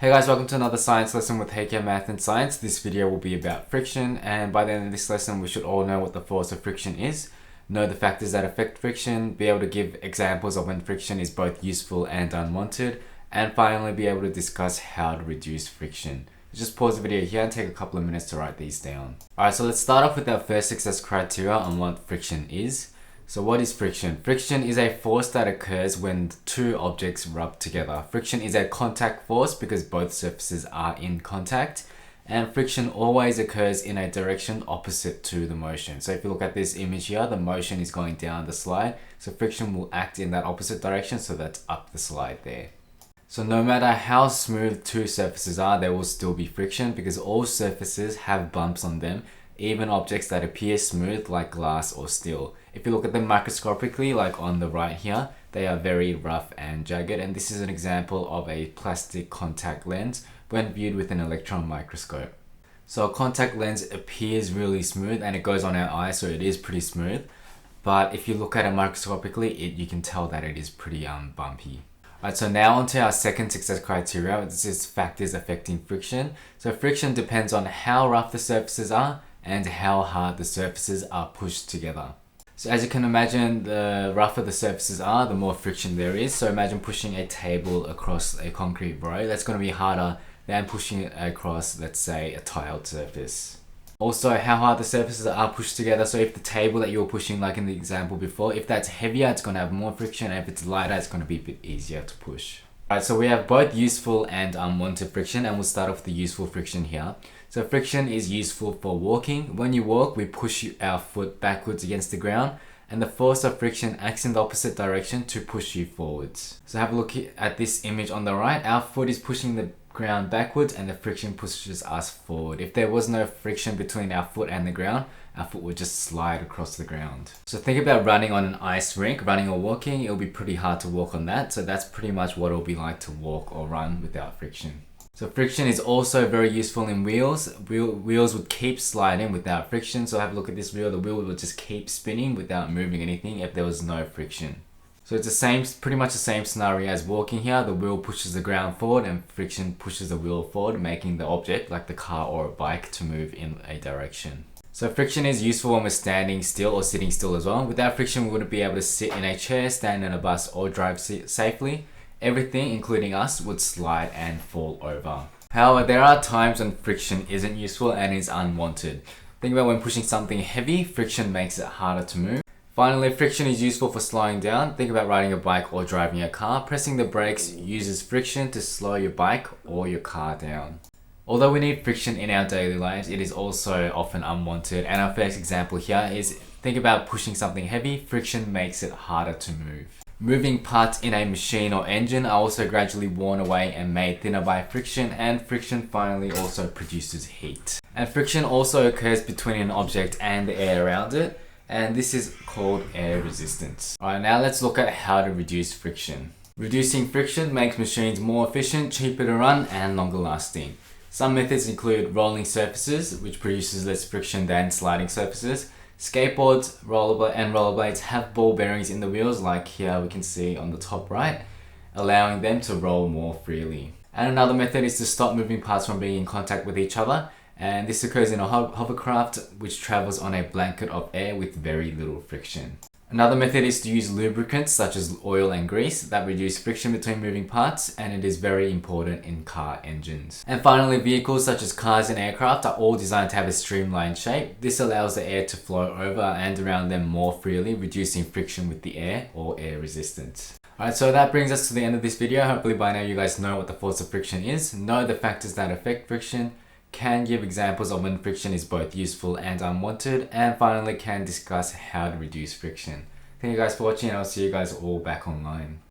Hey guys, welcome to another science lesson with HK Math and Science. This video will be about friction, and by the end of this lesson we should all know what the force of friction is, know the factors that affect friction, be able to give examples of when friction is both useful and unwanted, and finally be able to discuss how to reduce friction. Just pause the video here and take a couple of minutes to write these down. Alright, so let's start off with our first success criteria on what friction is. So what is friction? Friction is a force that occurs when two objects rub together. Friction is a contact force because both surfaces are in contact, and friction always occurs in a direction opposite to the motion. So if you look at this image here, the motion is going down the slide, so friction will act in that opposite direction, so that's up the slide there. So no matter how smooth two surfaces are, there will still be friction because all surfaces have bumps on them, even objects that appear smooth like glass or steel. If you look at them microscopically, like on the right here, they are very rough and jagged, and this is an example of a plastic contact lens when viewed with an electron microscope. So a contact lens appears really smooth and it goes on our eye, so it is pretty smooth, but if you look at it microscopically, you can tell that it is pretty bumpy. Alright, so now on to our second success criteria. This is factors affecting friction. So friction depends on how rough the surfaces are and how hard the surfaces are pushed together. So as you can imagine, the rougher the surfaces are, the more friction there is. So imagine pushing a table across a concrete road. That's going to be harder than pushing it across, let's say, a tiled surface. Also, how hard the surfaces are pushed together. So if the table that you were pushing, like in the example before, if that's heavier, it's going to have more friction, and if it's lighter, it's going to be a bit easier to push. Alright, so we have both useful and unwanted friction, and we'll start off with the useful friction here. So friction is useful for walking. When you walk, we push our foot backwards against the ground, and the force of friction acts in the opposite direction to push you forwards. So have a look at this image on the right. Our foot is pushing the ground backwards and the friction pushes us forward. If there was no friction between our foot and the ground, our foot would just slide across the ground. So think about running on an ice rink, running or walking. It'll be pretty hard to walk on that. So that's pretty much what it'll be like to walk or run without friction. So friction is also very useful in wheels. Wheels would keep sliding without friction. So have a look at this wheel. The wheel would just keep spinning without moving anything if there was no friction. So it's pretty much the same scenario as walking here. The wheel pushes the ground forward and friction pushes the wheel forward, making the object, like the car or a bike, to move in a direction. So friction is useful when we're standing still or sitting still as well. Without friction, we wouldn't be able to sit in a chair, stand in a bus, or drive safely. Everything, including us, would slide and fall over. However, there are times when friction isn't useful and is unwanted. Think about when pushing something heavy, friction makes it harder to move. Finally, friction is useful for slowing down. Think about riding a bike or driving a car. Pressing the brakes uses friction to slow your bike or your car down. Although we need friction in our daily lives, it is also often unwanted. And our first example here is, think about pushing something heavy. Friction makes it harder to move. Moving parts in a machine or engine are also gradually worn away and made thinner by friction, and friction finally also produces heat. And friction also occurs between an object and the air around it, and this is called air resistance. Alright, now let's look at how to reduce friction. Reducing friction makes machines more efficient, cheaper to run, and longer lasting. Some methods include rolling surfaces, which produces less friction than sliding surfaces. Skateboards and rollerblades have ball bearings in the wheels, like here we can see on the top right, allowing them to roll more freely. And another method is to stop moving parts from being in contact with each other, and this occurs in a hovercraft which travels on a blanket of air with very little friction. Another method is to use lubricants such as oil and grease that reduce friction between moving parts, and it is very important in car engines. And finally, vehicles such as cars and aircraft are all designed to have a streamlined shape. This allows the air to flow over and around them more freely, reducing friction with the air or air resistance. Alright, so that brings us to the end of this video. Hopefully by now you guys know what the force of friction is, know the factors that affect friction, can give examples of when friction is both useful and unwanted, and finally can discuss how to reduce friction. Thank you guys for watching, and I'll see you guys all back online.